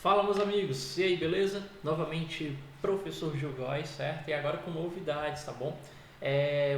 Fala, meus amigos, e aí, beleza? Novamente, professor Gil Góes, certo? E agora com novidades, tá bom?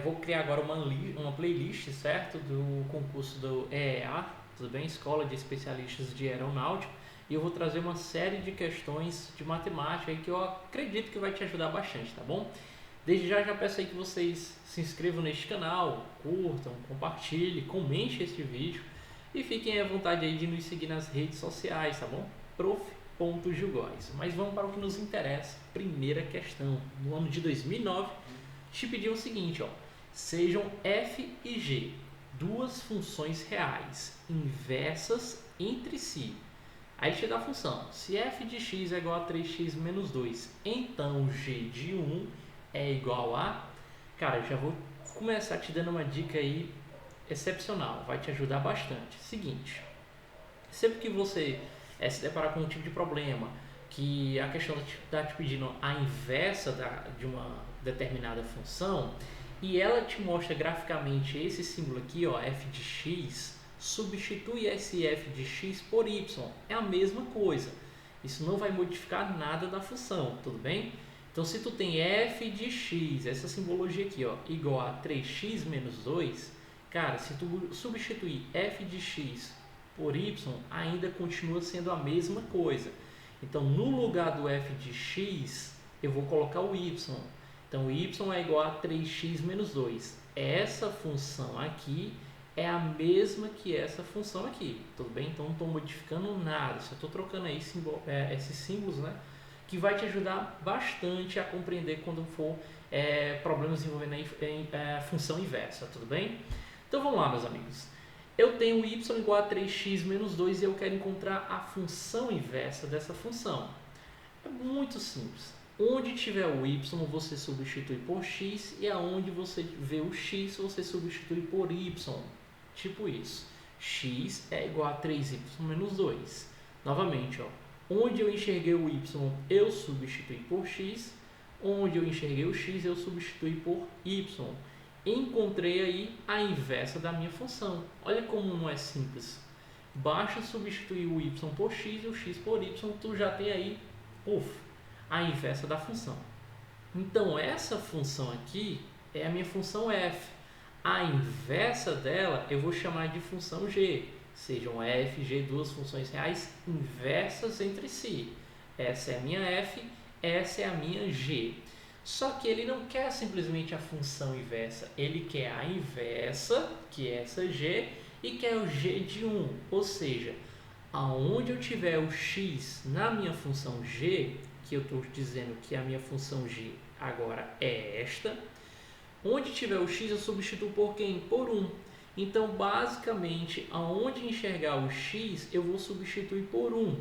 Vou criar agora uma playlist, certo? Do concurso do EEA, tudo bem? Escola de Especialistas de Aeronáutica. E eu vou trazer uma série de questões de matemática aí que eu acredito que vai te ajudar bastante, tá bom? Desde já peço aí que vocês se inscrevam neste canal, curtam, compartilhem, comentem este vídeo e fiquem à vontade aí de nos seguir nas redes sociais, tá bom? Prof.Gilgóes. Mas vamos para o que nos interessa. Primeira questão. No ano de 2009, te pediu o seguinte, ó. Sejam f e g duas funções reais inversas entre si. Aí te dá a função. Se f de x é igual a 3x menos 2, então g de 1 é igual a... Cara, já vou começar te dando uma dica aí excepcional. Vai te ajudar bastante. Seguinte. Sempre que você se deparar com um tipo de problema, que a questão está te pedindo a inversa de uma determinada função, e ela te mostra graficamente esse símbolo aqui, ó, f de x, substitui esse f de x por y. É a mesma coisa. Isso não vai modificar nada da função, tudo bem? Então, se tu tem f de x, essa simbologia aqui, ó, igual a 3x menos 2, cara, se tu substituir f de x por y, ainda continua sendo a mesma coisa. Então, no lugar do f de x, eu vou colocar o y. Então, o y é igual a 3x menos 2. Essa função aqui é a mesma que essa função aqui, tudo bem? Então, não estou modificando nada, só estou trocando aí esses símbolos, né? Que vai te ajudar bastante a compreender quando for problemas envolvendo função inversa, tudo bem? Então, vamos lá, meus amigos. Eu tenho y igual a 3x menos 2 e eu quero encontrar a função inversa dessa função. É muito simples. Onde tiver o y, você substitui por x, e aonde você vê o x, você substitui por y. Tipo isso. X é igual a 3y menos 2. Novamente, ó. Onde eu enxerguei o y, eu substituí por x. Onde eu enxerguei o x, eu substituí por y. Encontrei aí a inversa da minha função. Olha como não é simples. Basta substituir o y por x e o x por y, tu já tem aí a inversa da função. Então, essa função aqui é a minha função f. A inversa dela eu vou chamar de função g. Sejam f e g duas funções reais inversas entre si. Essa é a minha f, essa é a minha g. Só que ele não quer simplesmente a função inversa, ele quer a inversa, que é essa g, e quer o g de 1. Ou seja, aonde eu tiver o x na minha função g, que eu estou dizendo que a minha função g agora é esta, onde tiver o x eu substituo por quem? Por 1. Então, basicamente, aonde enxergar o x, eu vou substituir por 1.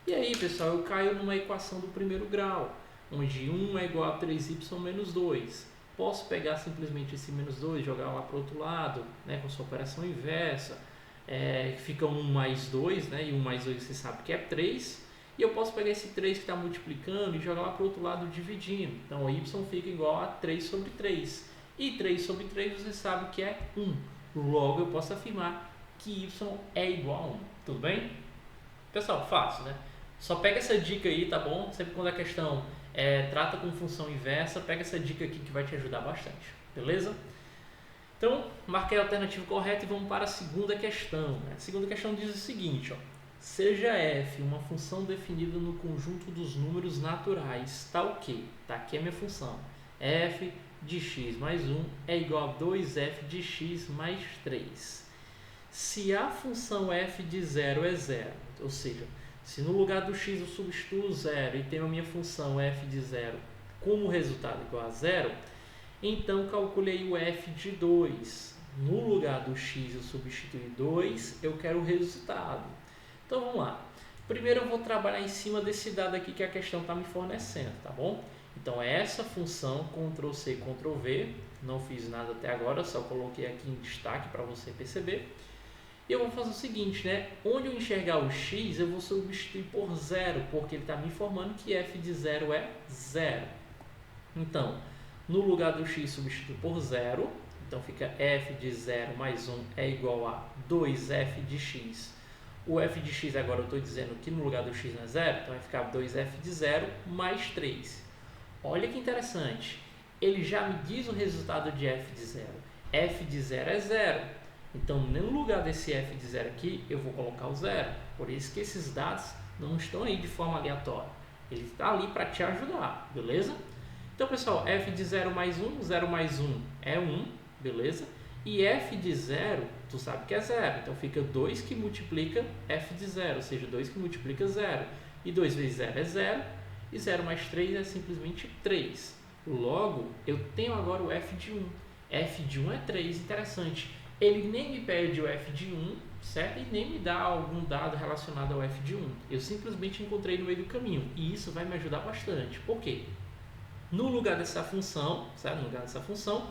E aí, pessoal, eu caio numa equação do primeiro grau, onde 1 é igual a 3y menos 2. Posso pegar simplesmente esse menos 2 e jogar lá para o outro lado, né, com sua operação inversa. Fica 1 mais 2, né, e 1 mais 2 você sabe que é 3. E eu posso pegar esse 3 que está multiplicando e jogar lá para o outro lado dividindo. Então, o y fica igual a 3 sobre 3. E 3 sobre 3 você sabe que é 1. Logo, eu posso afirmar que y é igual a 1. Tudo bem? Pessoal, fácil, né? Só pega essa dica aí, tá bom? Sempre quando a questão trata com função inversa, pega essa dica aqui que vai te ajudar bastante. Beleza? Então, marquei a alternativa correta e vamos para a segunda questão. A segunda questão diz o seguinte, ó. Seja f uma função definida no conjunto dos números naturais, tal que, tá aqui a minha função, f de x mais 1 é igual a 2f de x mais 3. Se a função f de 0 é 0, ou seja, se no lugar do x eu substituo 0 e tenho a minha função f de 0 como resultado igual a 0, então calculei o f de 2. No lugar do x eu substituí 2, eu quero o resultado. Então vamos lá. Primeiro eu vou trabalhar em cima desse dado aqui que a questão está me fornecendo, tá bom? Então essa função, Ctrl+C, Ctrl+V, não fiz nada até agora, só coloquei aqui em destaque para você perceber. E eu vou fazer o seguinte, né? Onde eu enxergar o x, eu vou substituir por 0, porque ele está me informando que f de 0 é 0. Então, no lugar do x, substituo por 0. Então, fica f de 0 mais 1 é igual a 2f de x. O f de x agora eu estou dizendo que no lugar do x não é zero, então vai ficar 2f de 0 mais 3. Olha que interessante, ele já me diz o resultado de f de 0. F de 0 é 0, então no lugar desse f de 0 aqui, eu vou colocar o 0. Por isso que esses dados não estão aí de forma aleatória, ele está ali para te ajudar, beleza? Então, pessoal, f de 0 mais 1, 0 mais 1 é 1, beleza? E f de 0, tu sabe que é 0, então fica 2 que multiplica f de 0, ou seja, 2 que multiplica 0. E 2 vezes 0 é 0, e 0 mais 3 é simplesmente 3. Logo, eu tenho agora o f de 1. F de 1 é 3, interessante. Ele nem me pede o f de 1, certo? E nem me dá algum dado relacionado ao f de 1. Eu simplesmente encontrei no meio do caminho, e isso vai me ajudar bastante. Por quê? No lugar dessa função, certo? No lugar dessa função,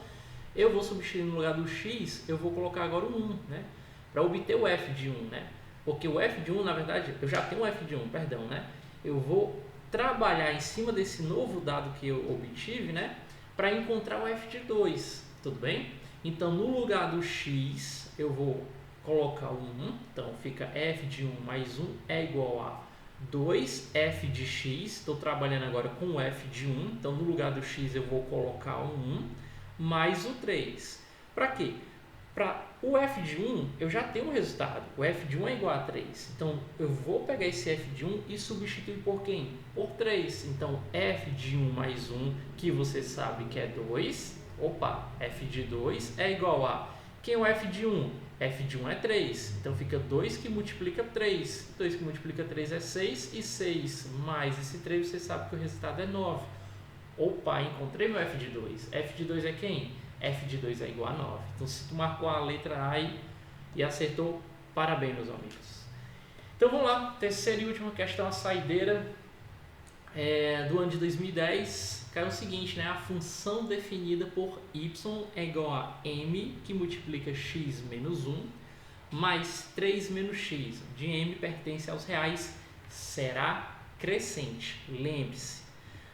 eu vou substituir no lugar do x, eu vou colocar agora o 1, né? Para obter o f de 1, né? Porque o f de 1, na verdade, eu já tenho o f de 1, perdão, né? Eu vou trabalhar em cima desse novo dado que eu obtive, né? Para encontrar o f de 2, tudo bem? Então, no lugar do x, eu vou colocar o 1, então fica f de 1 mais 1 é igual a 2f de x, estou trabalhando agora com o f de 1, então no lugar do x eu vou colocar o 1, mais o 3. Para quê? Para o f de 1, eu já tenho um resultado. O f de 1 é igual a 3. Então, eu vou pegar esse f de 1 e substituir por quem? Por 3. Então, f de 1 mais 1, que você sabe que é 2. Opa, f de 2 é igual a... Quem é o f de 1? F de 1 é 3. Então, fica 2 que multiplica 3. 2 que multiplica 3 é 6. E 6 mais esse 3, você sabe que o resultado é 9. Opa, encontrei meu f de 2. F de 2 é quem? F de 2 é igual a 9. Então, se tu marcou a letra A e acertou, parabéns, meus amigos. Então, vamos lá. Terceira e última questão, a saideira do ano de 2010. Caiu o seguinte, né? A função definida por y é igual a m, que multiplica x menos 1, mais 3 menos x, de m pertence aos reais, será crescente. Lembre-se,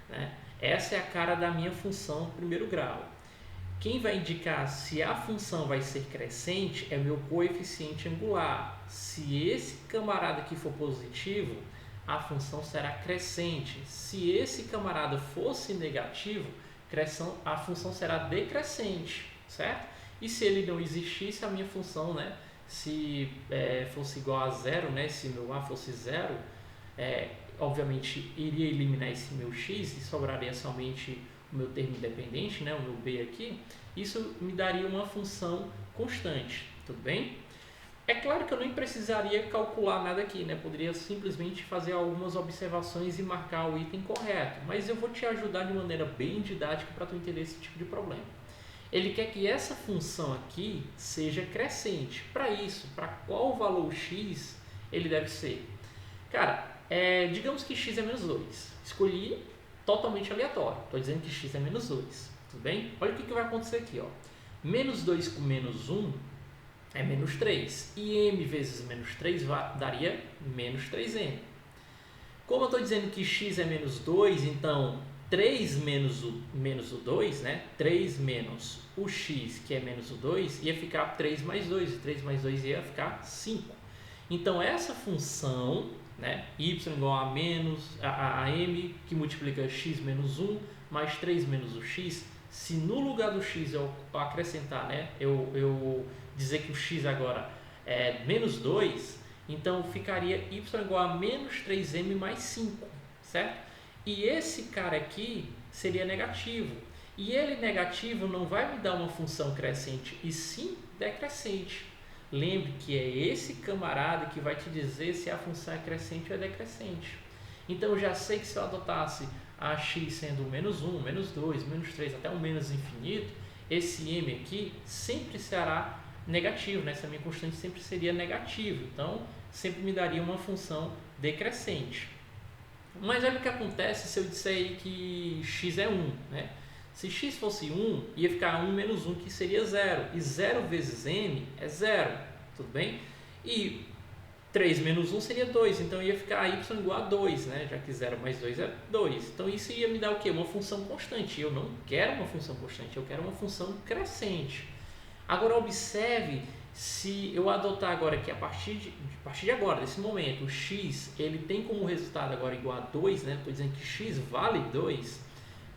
né? Essa é a cara da minha função primeiro grau. Quem vai indicar se a função vai ser crescente é meu coeficiente angular. Se esse camarada aqui for positivo, a função será crescente. Se esse camarada fosse negativo, a função será decrescente, certo? E se ele não existisse, a minha função, né, se fosse igual a zero, né, se meu a fosse zero, obviamente iria eliminar esse meu x e sobraria somente o meu termo independente, né, o meu b aqui. Isso me daria uma função constante, tudo bem? É claro que eu nem precisaria calcular nada aqui, né? Poderia simplesmente fazer algumas observações e marcar o item correto, mas eu vou te ajudar de maneira bem didática para tu entender esse tipo de problema. Ele quer que essa função aqui seja crescente. Para isso, para qual valor x ele deve ser? Cara, digamos que x é menos 2. Escolhi totalmente aleatório. Estou dizendo que x é menos 2. Tudo bem? Olha o que vai acontecer aqui. Ó. Menos 2 com menos 1 é menos 3. E m vezes menos 3 daria menos 3m. Como eu estou dizendo que x é menos 2, então 3 menos o 2, né? 3 menos o x, que é menos o 2, ia ficar 3 mais 2. E 3 mais 2 ia ficar 5. Então, essa função, né, y igual a m, que multiplica x menos 1, mais 3 menos o x, se no lugar do x eu acrescentar, né, eu dizer que o x agora é menos 2, então ficaria y igual a menos 3m mais 5, certo? E esse cara aqui seria negativo. E ele negativo não vai me dar uma função crescente, e sim decrescente. Lembre que é esse camarada que vai te dizer se a função é crescente ou é decrescente. Então, eu já sei que se eu adotasse a x sendo menos 1, menos 2, menos 3, até um menos infinito, esse m aqui sempre será negativo, né? Essa minha constante sempre seria negativa. Então, sempre me daria uma função decrescente. Mas olha o que acontece se eu disser aí que x é 1, né? Se x fosse 1, ia ficar 1 menos 1, que seria 0. E 0 vezes m é 0, tudo bem? E 3 menos 1 seria 2, então ia ficar y igual a 2, né? Já que 0 mais 2 é 2. Então isso ia me dar o quê? Uma função constante. Eu não quero uma função constante, eu quero uma função crescente. Agora observe Se eu adotar agora que a partir de agora, desse momento, o x ele tem como resultado agora igual a 2, né? Estou dizendo que x vale 2.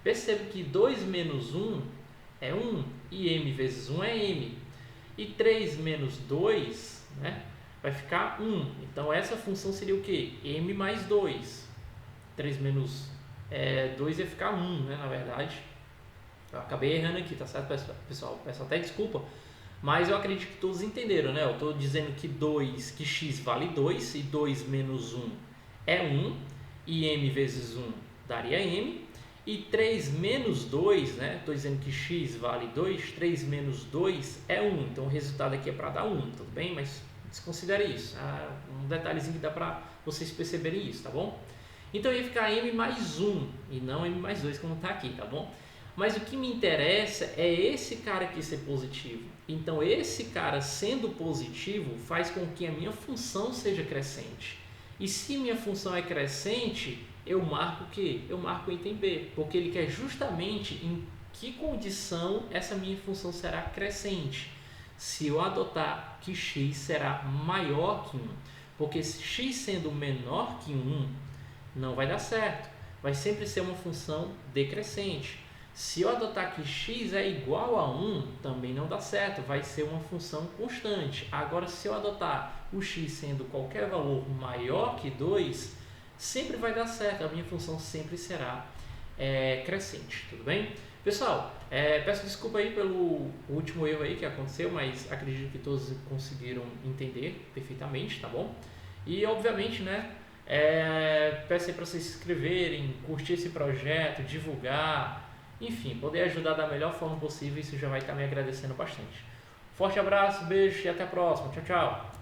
Perceba que 2 menos 1 é 1 e m vezes 1 é m. E 3 menos 2, né, vai ficar 1. Então essa função seria o quê? M mais 2. 3 menos 2 ia ficar 1, né, na verdade. Eu acabei errando aqui, tá certo, pessoal? Peço até desculpa. Mas eu acredito que todos entenderam, né? Eu estou dizendo que x vale 2 e 2 menos 1 é 1 e m vezes 1 daria m. E 3 menos 2, né? Estou dizendo que x vale 2, 3 menos 2 é 1. Então o resultado aqui é para dar 1, tudo bem? Mas desconsidere isso. Um detalhezinho que dá para vocês perceberem isso, tá bom? Então ia ficar m mais 1 e não m mais 2 como está aqui, tá bom? Mas o que me interessa é esse cara aqui ser positivo. Então esse cara sendo positivo faz com que a minha função seja crescente. E se minha função é crescente, eu marco o quê? Eu marco o item B, porque ele quer justamente em que condição essa minha função será crescente. Se eu adotar que x será maior que 1, porque x sendo menor que 1 não vai dar certo, vai sempre ser uma função decrescente. Se eu adotar que x é igual a 1, também não dá certo, vai ser uma função constante. Agora, se eu adotar o x sendo qualquer valor maior que 2, sempre vai dar certo, a minha função sempre será crescente, tudo bem? Pessoal, peço desculpa aí pelo último erro aí que aconteceu, mas acredito que todos conseguiram entender perfeitamente, tá bom? E obviamente, né, peço aí para vocês se inscreverem, curtir esse projeto, divulgar, enfim, poder ajudar da melhor forma possível, isso já vai estar me agradecendo bastante. Forte abraço, beijo e até a próxima. Tchau, tchau!